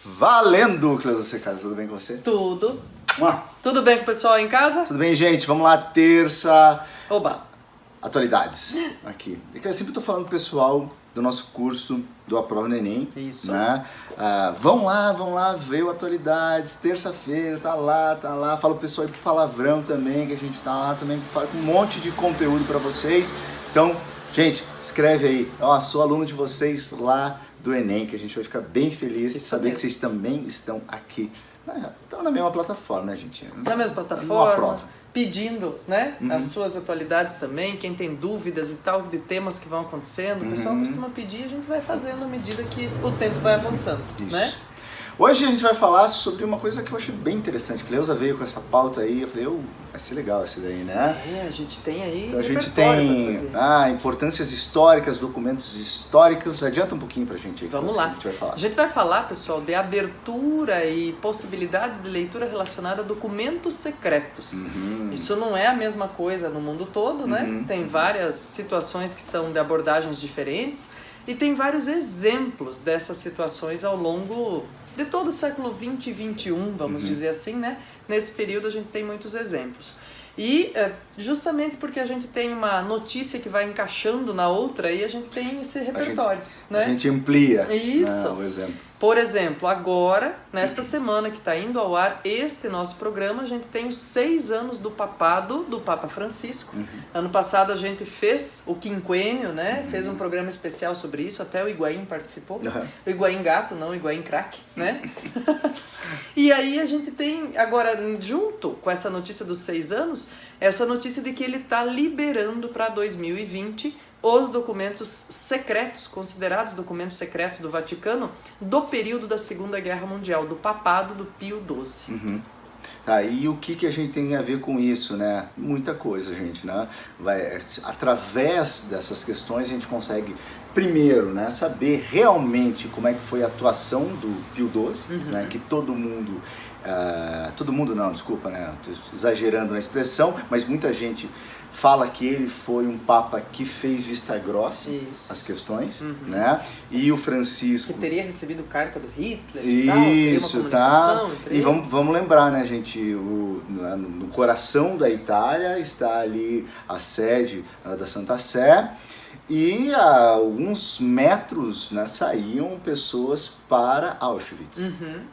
Valendo, Cleusa Secada, tudo bem com você? Tudo. Tudo bem com o pessoal aí em casa? Tudo bem, gente? Vamos lá, terça. Oba! Atualidades. Aqui. Eu sempre estou falando pro pessoal do nosso curso do Aprova no Enem. Isso. Né? Vão lá, veio atualidades, terça-feira, tá lá. Fala o pessoal aí pro palavrão também, que a gente tá lá também, fala com um monte de conteúdo para vocês. Então, gente, escreve aí. Sou aluno de vocês lá do Enem, que a gente vai ficar bem feliz de saber que vocês também estão aqui. Estão na mesma plataforma, né, gente? Na mesma plataforma, pedindo, né, as suas atualidades também, quem tem dúvidas e tal, de temas que vão acontecendo, o pessoal costuma pedir e a gente vai fazendo à medida que o tempo vai avançando, né? Hoje a gente vai falar sobre uma coisa que eu achei bem interessante. Cleusa veio com essa pauta aí, eu falei, vai ser legal esse daí, né? A gente tem aí. Então a gente tem importâncias históricas, documentos históricos. Adianta um pouquinho pra gente aí. Vamos lá. A gente vai falar. A gente vai falar, pessoal, de abertura e possibilidades de leitura relacionada a documentos secretos. Isso não é a mesma coisa no mundo todo, né? Tem várias situações que são de abordagens diferentes e tem vários exemplos dessas situações ao longo de todo o século 20 e 21, vamos dizer assim, né? Nesse período a gente tem muitos exemplos. E justamente porque a gente tem uma notícia que vai encaixando na outra, aí a gente tem esse repertório, né? A gente amplia o exemplo. Por exemplo, agora, nesta semana que está indo ao ar este nosso programa, a gente tem os 6 anos do papado do Papa Francisco. Ano passado a gente fez o quinquênio, né? Fez um programa especial sobre isso, até o Higuaín participou. O Higuaín gato, não o Higuaín craque, né? E aí a gente tem, agora, junto com essa notícia dos 6 anos, essa notícia de que ele está liberando para 2020 os documentos secretos, considerados documentos secretos do Vaticano, do período da Segunda Guerra Mundial, do papado do Pio XII. E o que a gente tem a ver com isso, né? Muita coisa, gente, né? Através dessas questões a gente consegue, primeiro, né, saber realmente como é que foi a atuação do Pio XII, né? Que todo mundo não, desculpa, né? Tô exagerando na expressão, mas muita gente fala que ele foi um papa que fez vista grossa às questões, né? E o Francisco... Que teria recebido carta do Hitler e tal. E vamos lembrar, né, gente, no coração da Itália está ali a sede da Santa Sé, e a alguns metros, né, saíam pessoas para Auschwitz,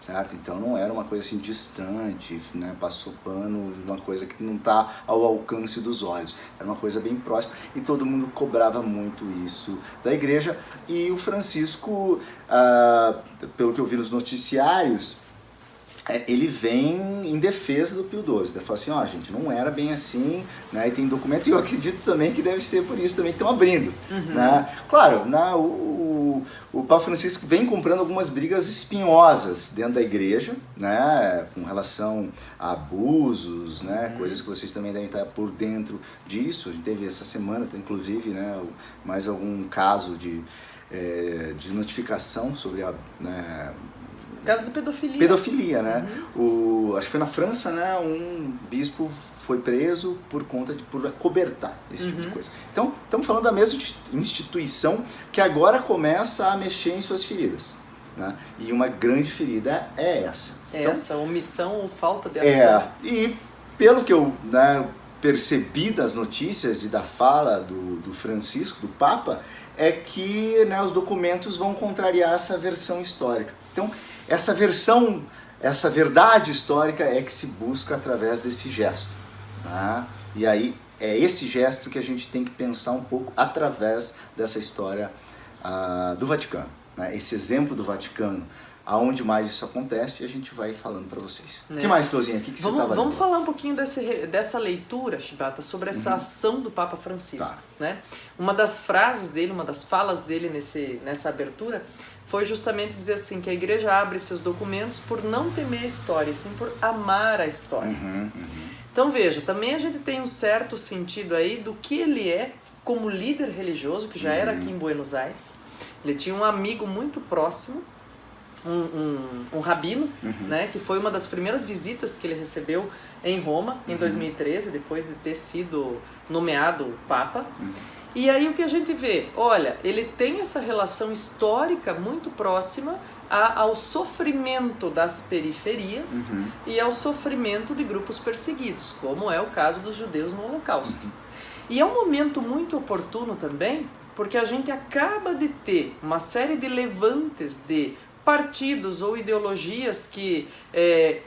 certo? Então não era uma coisa assim distante, né, passou pano, uma coisa que não está ao alcance dos olhos. Era uma coisa bem próxima e todo mundo cobrava muito isso da igreja. E o Francisco, pelo que eu vi nos noticiários, ele vem em defesa do Pio XII. Ele fala assim, gente, não era bem assim, né? E tem documentos, e eu acredito também que deve ser por isso também que estão abrindo. Né? Claro, o Papa Francisco vem comprando algumas brigas espinhosas dentro da igreja, né? Com relação a abusos, né? Coisas que vocês também devem estar por dentro disso. A gente teve essa semana, inclusive, né, mais algum caso de notificação sobre a... caso de pedofilia. Pedofilia, né? Acho que foi na França, né? Um bispo foi preso por acobertar esse tipo de coisa. Então, estamos falando da mesma instituição que agora começa a mexer em suas feridas, né? E uma grande ferida é essa. Essa omissão ou falta de ação. E pelo que eu percebi das notícias e da fala do Francisco, do Papa, é que, né, os documentos vão contrariar essa versão histórica. Então, essa verdade histórica é que se busca através desse gesto. Tá? E aí é esse gesto que a gente tem que pensar um pouco através dessa história do Vaticano. Né? Esse exemplo do Vaticano, aonde mais isso acontece, a gente vai falando para vocês. O que mais, Cleusinha? O que você estava Vamos falar um pouquinho dessa leitura, Chibata, sobre essa ação do Papa Francisco. Tá. Né? Uma das frases dele, uma das falas dele nessa abertura, foi justamente dizer assim, que a igreja abre seus documentos por não temer a história, e sim por amar a história. Então veja, também a gente tem um certo sentido aí do que ele é como líder religioso, que já era aqui em Buenos Aires. Ele tinha um amigo muito próximo, um rabino, né, que foi uma das primeiras visitas que ele recebeu em Roma, em 2013, depois de ter sido nomeado Papa. E aí o que a gente vê? Olha, ele tem essa relação histórica muito próxima ao sofrimento das periferias e ao sofrimento de grupos perseguidos, como é o caso dos judeus no Holocausto. E é um momento muito oportuno também, porque a gente acaba de ter uma série de levantes de partidos ou ideologias que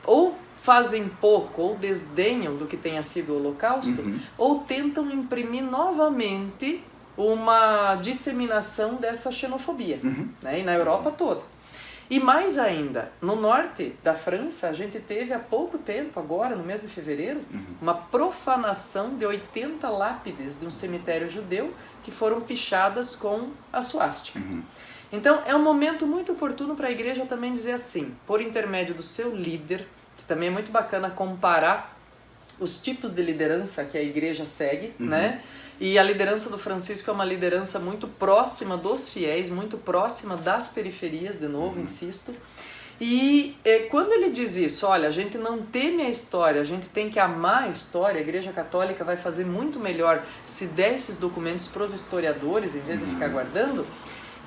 ou fazem pouco ou desdenham do que tenha sido o Holocausto, ou tentam imprimir novamente uma disseminação dessa xenofobia, né? E na Europa toda. E mais ainda, no norte da França, a gente teve há pouco tempo, agora no mês de fevereiro, uma profanação de 80 lápides de um cemitério judeu que foram pichadas com a suástica. Então é um momento muito oportuno para a igreja também dizer assim, por intermédio do seu líder, que também é muito bacana comparar os tipos de liderança que a igreja segue, né? E a liderança do Francisco é uma liderança muito próxima dos fiéis, muito próxima das periferias, de novo, insisto. E quando ele diz isso, olha, a gente não teme a história, a gente tem que amar a história, a Igreja Católica vai fazer muito melhor se der esses documentos para os historiadores, em vez de ficar guardando.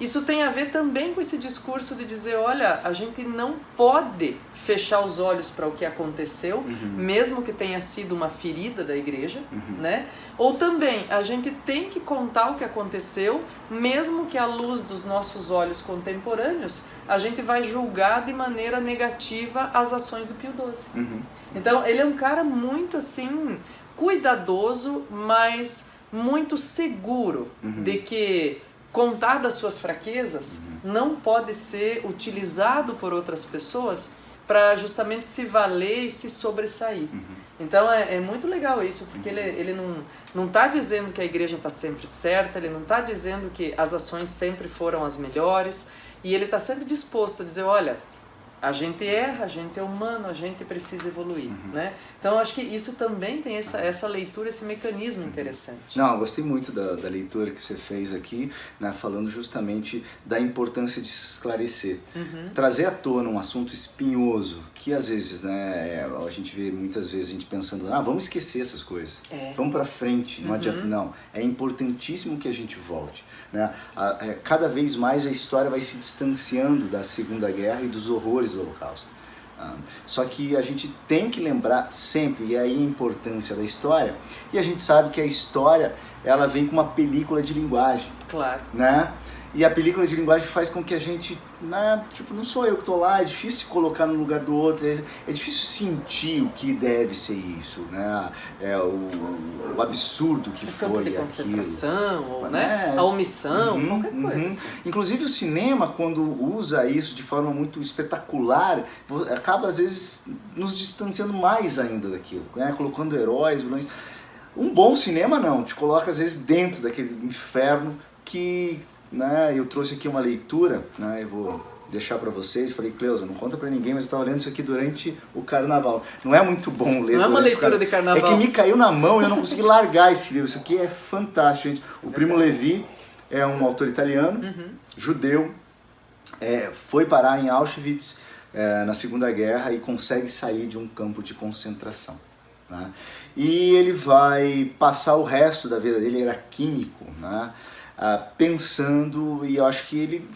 Isso tem a ver também com esse discurso de dizer, olha, a gente não pode fechar os olhos para o que aconteceu, mesmo que tenha sido uma ferida da igreja, né? Ou também, a gente tem que contar o que aconteceu, mesmo que à luz dos nossos olhos contemporâneos, a gente vai julgar de maneira negativa as ações do Pio XII. Então, ele é um cara muito, assim, cuidadoso, mas muito seguro de que contar das suas fraquezas não pode ser utilizado por outras pessoas para justamente se valer e se sobressair. Então é muito legal isso, porque ele não está dizendo que a igreja está sempre certa, ele não está dizendo que as ações sempre foram as melhores, e ele está sempre disposto a dizer, olha, a gente erra, a gente é humano, a gente precisa evoluir, né? Então, acho que isso também tem essa leitura, esse mecanismo interessante. Não, eu gostei muito da leitura que você fez aqui, né, falando justamente da importância de se esclarecer. Trazer à tona um assunto espinhoso, que às vezes, né, a gente vê muitas vezes a gente pensando, vamos esquecer essas coisas, vamos pra frente, não adianta, não. É importantíssimo que a gente volte. Né? Cada vez mais a história vai se distanciando da Segunda Guerra e dos horrores do Holocausto. Só que a gente tem que lembrar sempre, e aí a importância da história, e a gente sabe que a história ela vem com uma película de linguagem. Claro. Né? E a película de linguagem faz com que a gente, né, tipo, não sou eu que estou lá, é difícil se colocar no lugar do outro, é difícil sentir o que deve ser isso, né? O absurdo que foi aquilo. O campo de concentração, ou, né? A omissão, qualquer coisa. Assim. Inclusive o cinema, quando usa isso de forma muito espetacular, acaba às vezes nos distanciando mais ainda daquilo, né? Colocando heróis, vilões. Um bom cinema não, te coloca às vezes dentro daquele inferno que... Né, eu trouxe aqui uma leitura, né, eu vou deixar para vocês, falei, Cleusa, não conta para ninguém, mas eu estava lendo isso aqui durante o carnaval. Não é muito bom ler. Não é uma leitura de carnaval. É que me caiu na mão e eu não consegui largar esse livro. Isso aqui é fantástico, gente. O Primo Levi é um autor italiano, judeu, foi parar em Auschwitz na Segunda Guerra e consegue sair de um campo de concentração. Né? E ele vai passar o resto da vida dele, ele era químico, né? Pensando, e eu acho que ele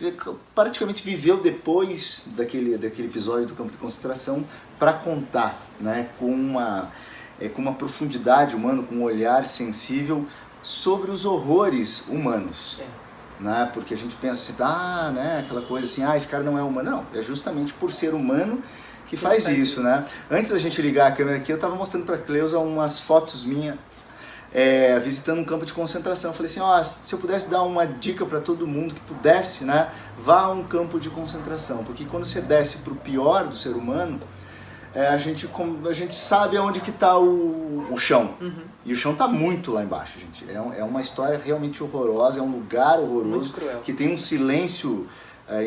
praticamente viveu depois daquele episódio do campo de concentração para contar, né, com uma profundidade humana, com um olhar sensível sobre os horrores humanos. Né, porque a gente pensa assim, né, aquela coisa assim, esse cara não é humano. Não, é justamente por ser humano que faz isso, né? Antes da gente ligar a câmera aqui, eu estava mostrando para a Cleusa umas fotos minhas visitando um campo de concentração. Eu falei assim, se eu pudesse dar uma dica para todo mundo que pudesse, né, vá a um campo de concentração, porque quando você desce para o pior do ser humano, a gente sabe aonde que está o chão, e o chão está muito lá embaixo, gente. É uma história realmente horrorosa, é um lugar horroroso, que tem um silêncio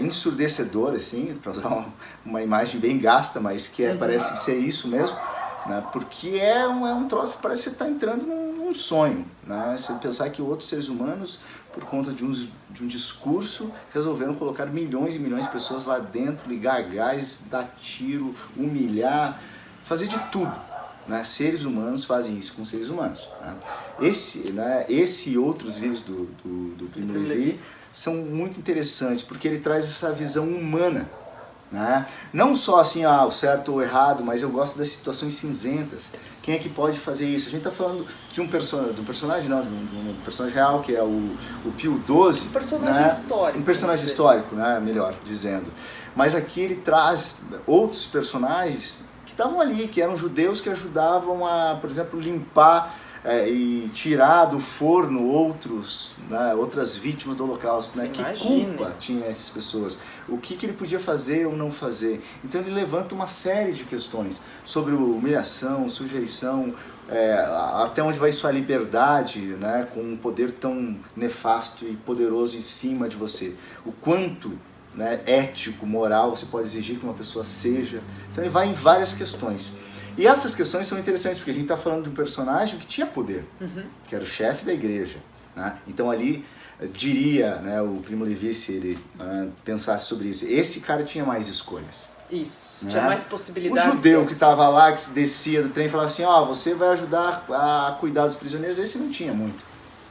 ensurdecedor, assim, para usar uma imagem bem gasta, mas que parece ser isso mesmo. Né? Porque é um troço que parece que você está entrando num sonho. Né? Você pensar que outros seres humanos, por conta de um discurso, resolveram colocar milhões e milhões de pessoas lá dentro, ligar gás, dar tiro, humilhar, fazer de tudo. Né? Seres humanos fazem isso com seres humanos. Né? Esse e outros livros do Primo Levi são muito interessantes, porque ele traz essa visão humana, né? Não só assim, o certo ou errado, mas eu gosto das situações cinzentas. Quem é que pode fazer isso? A gente está falando de um personagem real, que é o Pio XII. Um personagem né? histórico. Um personagem histórico, né? Melhor dizendo. Mas aqui ele traz outros personagens que estavam ali, que eram judeus que ajudavam a, por exemplo, limpar e tirar do forno outras vítimas do Holocausto. Né? Que culpa tinha essas pessoas? O que ele podia fazer ou não fazer? Então ele levanta uma série de questões sobre humilhação, sujeição, até onde vai sua liberdade, né? Com um poder tão nefasto e poderoso em cima de você. O quanto, né, ético, moral você pode exigir que uma pessoa seja. Então ele vai em várias questões. E essas questões são interessantes, porque a gente está falando de um personagem que tinha poder, que era o chefe da igreja. Né? Então ali, diria, né, o Primo Levi, se ele pensasse sobre isso, esse cara tinha mais escolhas. Isso, né? tinha mais possibilidades. O judeu que estava lá, que descia do trem e falava assim, você vai ajudar a cuidar dos prisioneiros, esse não tinha muito,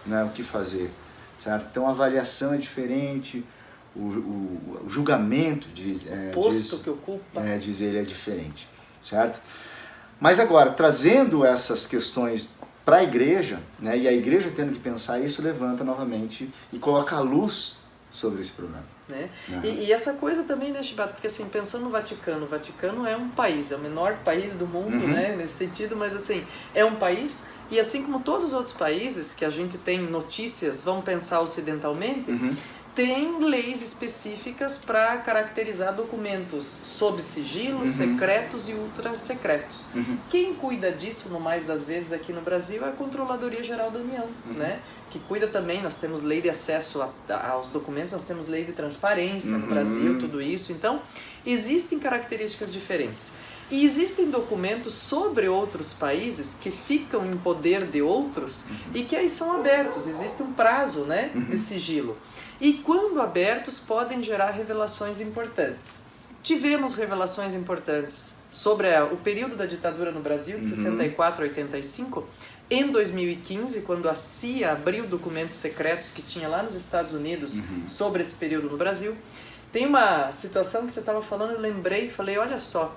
né, o que fazer. Certo? Então a avaliação é diferente, o julgamento posto que ocupa, diz ele, é diferente. Certo? Mas agora, trazendo essas questões para a igreja, né, e a igreja tendo que pensar isso, levanta novamente e coloca a luz sobre esse problema. Né? E essa coisa também, né, Chibata, porque assim, pensando no Vaticano, o Vaticano é um país, é o menor país do mundo, né, nesse sentido, mas assim, é um país, e assim como todos os outros países que a gente tem notícias, vamos pensar ocidentalmente, tem leis específicas para caracterizar documentos sob sigilo, secretos e ultra secretos. Quem cuida disso, no mais das vezes aqui no Brasil, é a Controladoria Geral da União, né? Que cuida também, nós temos lei de acesso aos documentos, nós temos lei de transparência no Brasil, tudo isso. Então, existem características diferentes. E existem documentos sobre outros países que ficam em poder de outros e que aí são abertos, existe um prazo, né, de sigilo. E quando abertos, podem gerar revelações importantes. Tivemos revelações importantes sobre o período da ditadura no Brasil, de 64 a 85. Em 2015, quando a CIA abriu documentos secretos que tinha lá nos Estados Unidos sobre esse período no Brasil. Tem uma situação que você estava falando, eu lembrei e falei, olha só,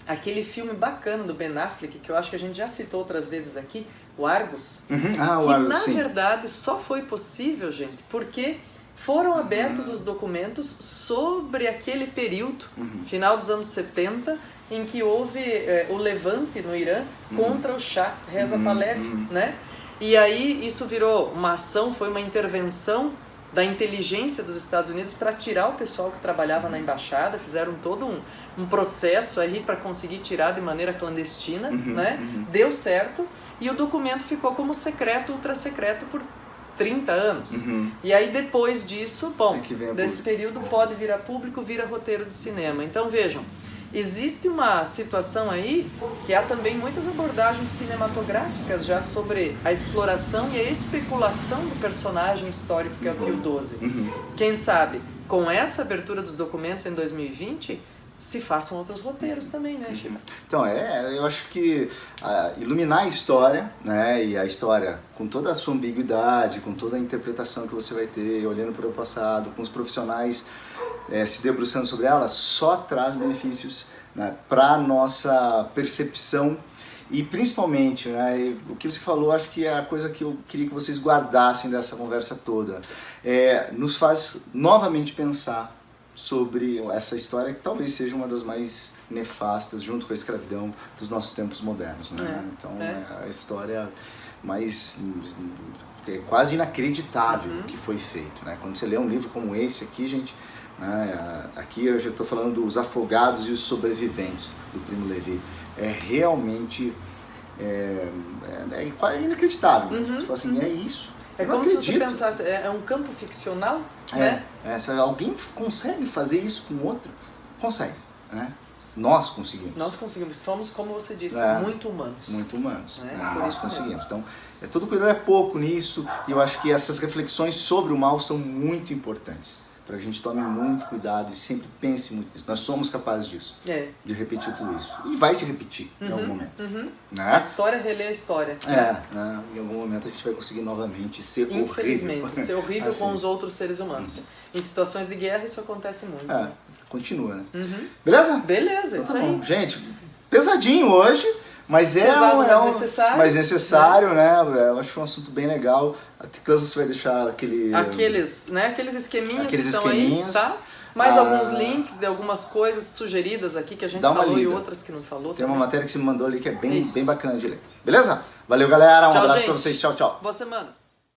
aquele filme bacana do Ben Affleck, que eu acho que a gente já citou outras vezes aqui, o Argus, que na verdade só foi possível, gente, porque foram abertos os documentos sobre aquele período, final dos anos 70, em que houve o levante no Irã contra o Shah Reza Pahlavi, né? E aí isso virou uma ação, foi uma intervenção da inteligência dos Estados Unidos para tirar o pessoal que trabalhava na embaixada, fizeram todo um processo aí para conseguir tirar de maneira clandestina, né? Deu certo e o documento ficou como secreto, ultra secreto por 30 anos. E aí depois disso, desse período pode virar público, vira roteiro de cinema. Então vejam, existe uma situação aí que há também muitas abordagens cinematográficas já sobre a exploração e a especulação do personagem histórico que é o Pio XII. Quem sabe, com essa abertura dos documentos em 2020, se façam outros roteiros também, né, Chico? Então, eu acho que iluminar a história, né, e a história com toda a sua ambiguidade, com toda a interpretação que você vai ter, olhando para o passado, com os profissionais se debruçando sobre ela, só traz benefícios, né, para a nossa percepção e principalmente, né, o que você falou, acho que é a coisa que eu queria que vocês guardassem dessa conversa toda, nos faz novamente pensar sobre essa história que talvez seja uma das mais nefastas, junto com a escravidão, dos nossos tempos modernos. Né? Então, a história mais quase inacreditável que foi feito. Né? Quando você lê um livro como esse aqui, gente, né, aqui eu já estou falando dos afogados e os sobreviventes, do Primo Levi, realmente quase inacreditável. Você fala assim, é isso. É como se você pensasse, é um campo ficcional, né? Se alguém consegue fazer isso com outro, consegue, né? Nós conseguimos. Nós conseguimos, somos, como você disse, muito humanos. Muito humanos, né? Nós conseguimos. Mesmo. Então, todo cuidado é pouco nisso, e eu acho que essas reflexões sobre o mal são muito importantes, para que a gente tome muito cuidado e sempre pense muito nisso. Nós somos capazes disso, de repetir tudo isso. E vai se repetir em algum momento. Né? A história relê a história. Né? Em algum momento a gente vai conseguir novamente ser Infelizmente, horrível. ser horrível assim. com os outros seres humanos. Em situações de guerra isso acontece muito. Né? continua, né? Beleza? Beleza, Então, isso tá aí. bom. Gente, pesadinho hoje, mas Pesado, mas necessário. mas necessário, né? Eu acho que foi um assunto bem legal. A Cleusa, você vai deixar aqueles esqueminhos aqueles que estão esqueminhas. aí, tá? Mais alguns links de algumas coisas sugeridas aqui que a gente falou e outras que não falou. Tem também. uma matéria que você me mandou ali que é bem bacana de ler. Beleza? Valeu, galera. Um Tchau, abraço gente. pra vocês. Tchau, tchau. Boa semana.